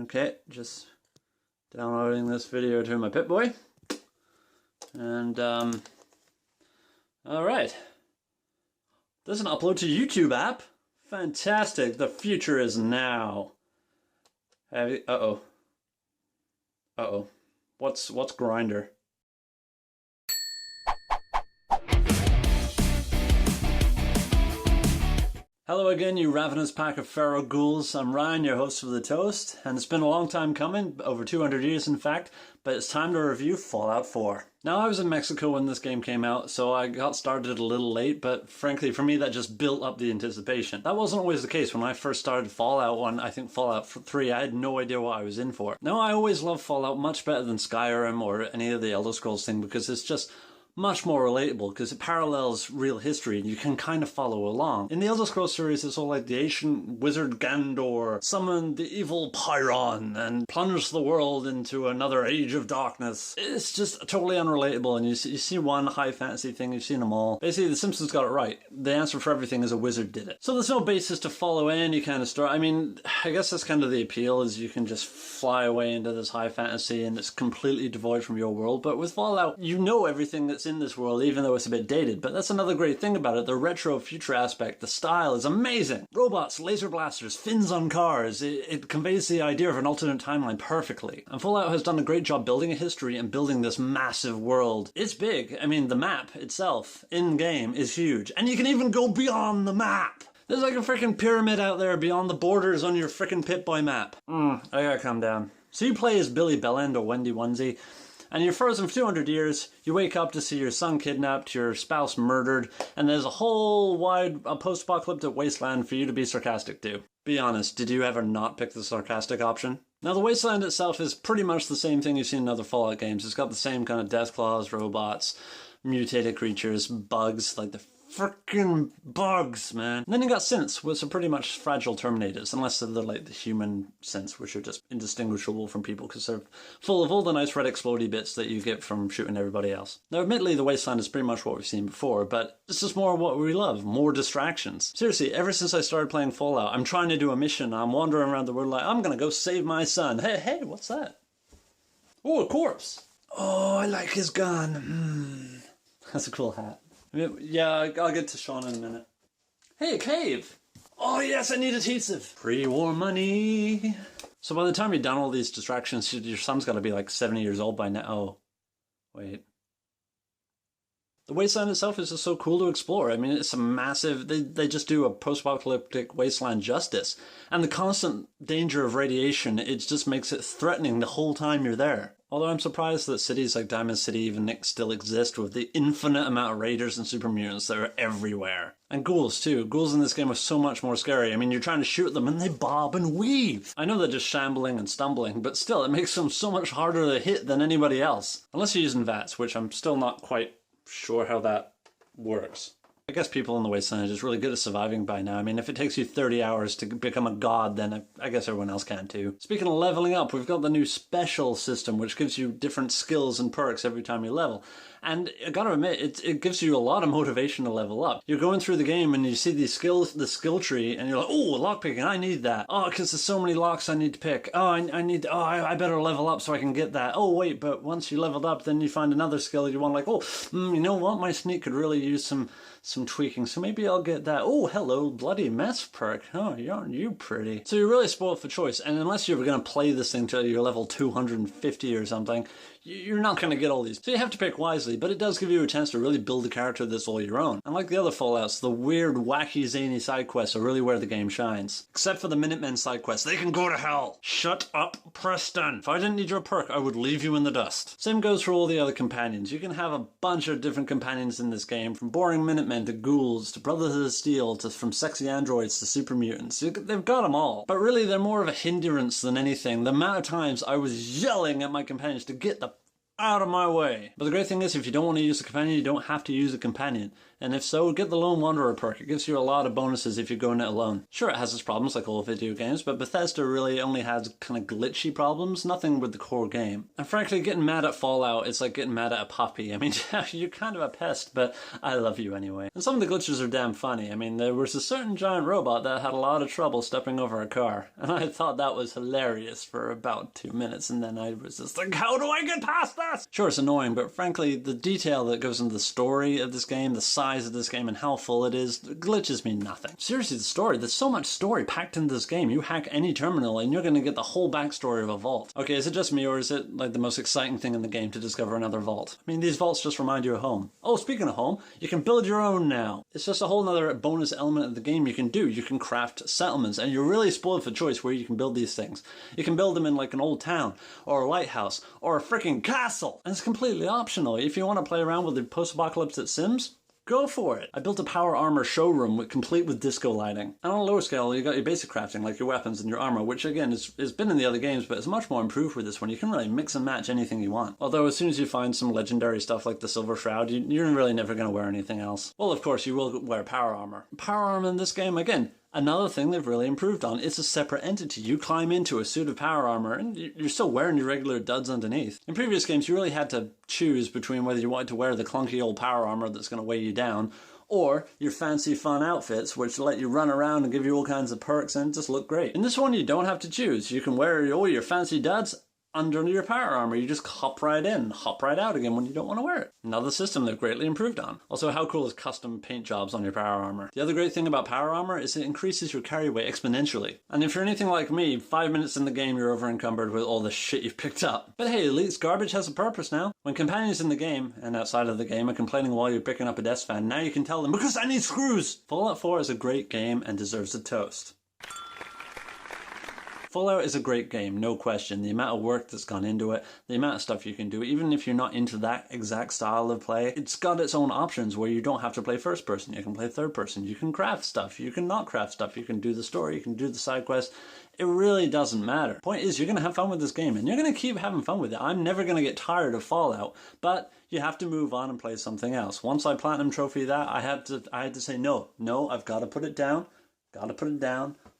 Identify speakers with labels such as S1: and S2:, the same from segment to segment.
S1: Okay, just downloading this video to my Pip-Boy. And, alright. There's an upload to YouTube app. Fantastic. The future is now. Uh-oh. Uh-oh. What's Grindr? Hello again, you ravenous pack of feral ghouls. I'm Ryan, your host of The Toast, and it's been a long time coming, over 200 years in fact, but it's time to review Fallout 4. Now, I was in Mexico when this game came out, so I got started a little late, but frankly, for me, that just built up the anticipation. That wasn't always the case. When I first started Fallout 1, I think Fallout 3, I had no idea what I was in for. Now, I always loved Fallout much better than Skyrim or any of the Elder Scrolls thing, because it's just much more relatable, because it parallels real history and you can kind of follow along. In the Elder Scrolls series, it's all like the ancient wizard Gandor summoned the evil Pyron and plunged the world into another age of darkness. It's just totally unrelatable, and you see one high fantasy thing, you've seen them all. Basically, The Simpsons got it right. The answer for everything is a wizard did it. So there's no basis to follow any kind of story. I mean, I guess that's kind of the appeal, is you can just fly away into this high fantasy and it's completely devoid from your world. But with Fallout, you know everything that's in this world, even though it's a bit dated. But that's another great thing about it, the retro future aspect. The style is amazing. Robots, laser blasters, fins on cars. It conveys the idea of an alternate timeline perfectly. And Fallout has done a great job building a history and building this massive world. It's big. I mean, the map itself, in-game, is huge. And you can even go beyond the map. There's like a freaking pyramid out there beyond the borders on your freaking Pip-Boy map. I gotta calm down. So you play as Billy Bellend or Wendy Onesie, and you're frozen for 200 years, you wake up to see your son kidnapped, your spouse murdered, and there's a whole wide post-apocalyptic wasteland for you to be sarcastic to. Be honest, did you ever not pick the sarcastic option? Now, the wasteland itself is pretty much the same thing you've seen in other Fallout games. It's got the same kind of deathclaws, robots, mutated creatures, bugs, like the frickin' bugs, man. And then you got synths, which are pretty much fragile Terminators, unless they're like the human synths, which are just indistinguishable from people because they're full of all the nice red explodey bits that you get from shooting everybody else. Now, admittedly, the wasteland is pretty much what we've seen before, but it's just more of what we love, more distractions. Seriously, ever since I started playing Fallout, I'm trying to do a mission, I'm wandering around the world like, I'm gonna go save my son. Hey, what's that? Oh, a corpse. Oh, I like his gun. That's a cool hat. Yeah, I'll get to Sean in a minute. Hey, a cave! Oh yes, I need adhesive! Pre-war money! So by the time you've done all these distractions, your son's got to be like 70 years old by now. Oh, wait. The wasteland itself is just so cool to explore. I mean, it's a massive... They just do a post-apocalyptic wasteland justice. And the constant danger of radiation, it just makes it threatening the whole time you're there. Although I'm surprised that cities like Diamond City even still exist with the infinite amount of raiders and super mutants that are everywhere. And ghouls too. Ghouls in this game are so much more scary. I mean, you're trying to shoot them and they bob and weave. I know they're just shambling and stumbling, but still, it makes them so much harder to hit than anybody else. Unless you're using VATS, which I'm still not quite sure how that works. I guess people in the wasteland are just really good at surviving by now. I mean, if it takes you 30 hours to become a god, then I guess everyone else can too. Speaking of leveling up, we've got the new special system, which gives you different skills and perks every time you level. And I gotta admit, it gives you a lot of motivation to level up. You're going through the game and you see the skill tree, and you're like, oh, lockpicking, I need that. Oh, because there's so many locks I need to pick. Oh, I better level up so I can get that. Oh, wait, but once you leveled up, then you find another skill you want, like, you know what, my sneak could really use some tweaking, so maybe I'll get that. Oh, hello, bloody mess perk. Oh, aren't you pretty? So you're really spoiled for choice, and unless you're going to play this thing till you're level 250 or something, you're not going to get all these. So you have to pick wisely, but it does give you a chance to really build a character that's all your own. And like the other Fallouts, the weird, wacky, zany side quests are really where the game shines. Except for the Minutemen side quests. They can go to hell! Shut up, Preston! If I didn't need your perk, I would leave you in the dust. Same goes for all the other companions. You can have a bunch of different companions in this game, from boring Minutemen to ghouls, to Brothers of Steel, to from sexy androids to super mutants. They've got them all. But really, they're more of a hindrance than anything. The amount of times I was yelling at my companions to get the out of my way. But the great thing is, if you don't want to use a companion, you don't have to use a companion. And if so, get the Lone Wanderer perk. It gives you a lot of bonuses if you're going it alone. Sure, it has its problems like all video games, but Bethesda really only has kind of glitchy problems, nothing with the core game. And frankly, getting mad at Fallout is like getting mad at a puppy. I mean, you're kind of a pest, but I love you anyway. And some of the glitches are damn funny. I mean, there was a certain giant robot that had a lot of trouble stepping over a car, and I thought that was hilarious for about 2 minutes, and then I was just like, how do I get past this? Sure, it's annoying, but frankly, the detail that goes into the story of this game, the size of this game and how full it is, glitches mean nothing. Seriously, the story, there's so much story packed into this game. You hack any terminal and you're going to get the whole backstory of a vault. Okay, is it just me, or is it like the most exciting thing in the game to discover another vault? I mean, these vaults just remind you of home. Oh, speaking of home, you can build your own now. It's just a whole nother bonus element of the game you can do. You can craft settlements, and you're really spoiled for choice where you can build these things. You can build them in like an old town, or a lighthouse, or a freaking castle, and it's completely optional. If you want to play around with the post-apocalyptic Sims, go for it. I built a power armor showroom complete with disco lighting. And on a lower scale, you got your basic crafting, like your weapons and your armor, which again has been in the other games, but it's much more improved with this one. You can really mix and match anything you want. Although as soon as you find some legendary stuff like the Silver Shroud, you're really never going to wear anything else. Well, of course, you will wear power armor. Power armor in this game, again, another thing they've really improved on. It's a separate entity. You climb into a suit of power armor and you're still wearing your regular duds underneath. In previous games, you really had to choose between whether you wanted to wear the clunky old power armor that's going to weigh you down, or your fancy fun outfits, which let you run around and give you all kinds of perks and just look great. In this one, you don't have to choose. You can wear all your fancy duds under your power armor. You just hop right in, hop right out again when you don't want to wear it. Another system they've greatly improved on. Also, how cool is custom paint jobs on your power armor? The other great thing about power armor is it increases your carry weight exponentially. And if you're anything like me, 5 minutes in the game you're over encumbered with all the shit you've picked up. But hey, at least garbage has a purpose now. When companions in the game, and outside of the game, are complaining while you're picking up a desk fan, now you can tell them, because I need screws! Fallout 4 is a great game and deserves a toast. Fallout is a great game, no question. The amount of work that's gone into it, the amount of stuff you can do, even if you're not into that exact style of play, it's got its own options where you don't have to play first person, you can play third person, you can craft stuff, you can not craft stuff, you can do the story, you can do the side quests. It really doesn't matter. Point is, you're going to have fun with this game, and you're going to keep having fun with it. I'm never going to get tired of Fallout, but you have to move on and play something else. Once I platinum trophy that, I had to say, no, I've got to put it down,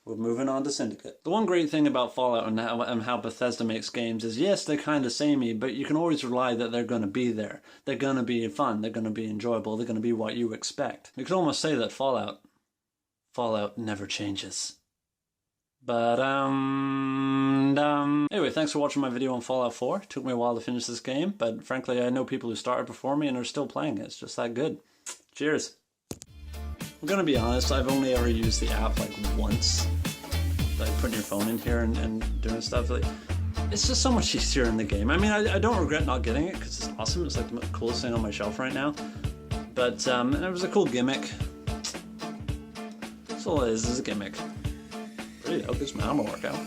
S1: We're moving on to Syndicate. The one great thing about Fallout and how Bethesda makes games is, yes, they're kind of samey, but you can always rely that they're going to be there. They're going to be fun, they're going to be enjoyable, they're going to be what you expect. You could almost say that Fallout never changes. But, anyway, thanks for watching my video on Fallout 4. It took me a while to finish this game, but frankly, I know people who started before me and are still playing it. It's just that good. Cheers. I'm gonna be honest, I've only ever used the app like once. Like putting your phone in here and doing stuff. Like, it's just so much easier in the game. I mean, I don't regret not getting it because it's awesome. It's like the coolest thing on my shelf right now. But it was a cool gimmick. That's all it is a gimmick. Pretty, I hope this armor work out.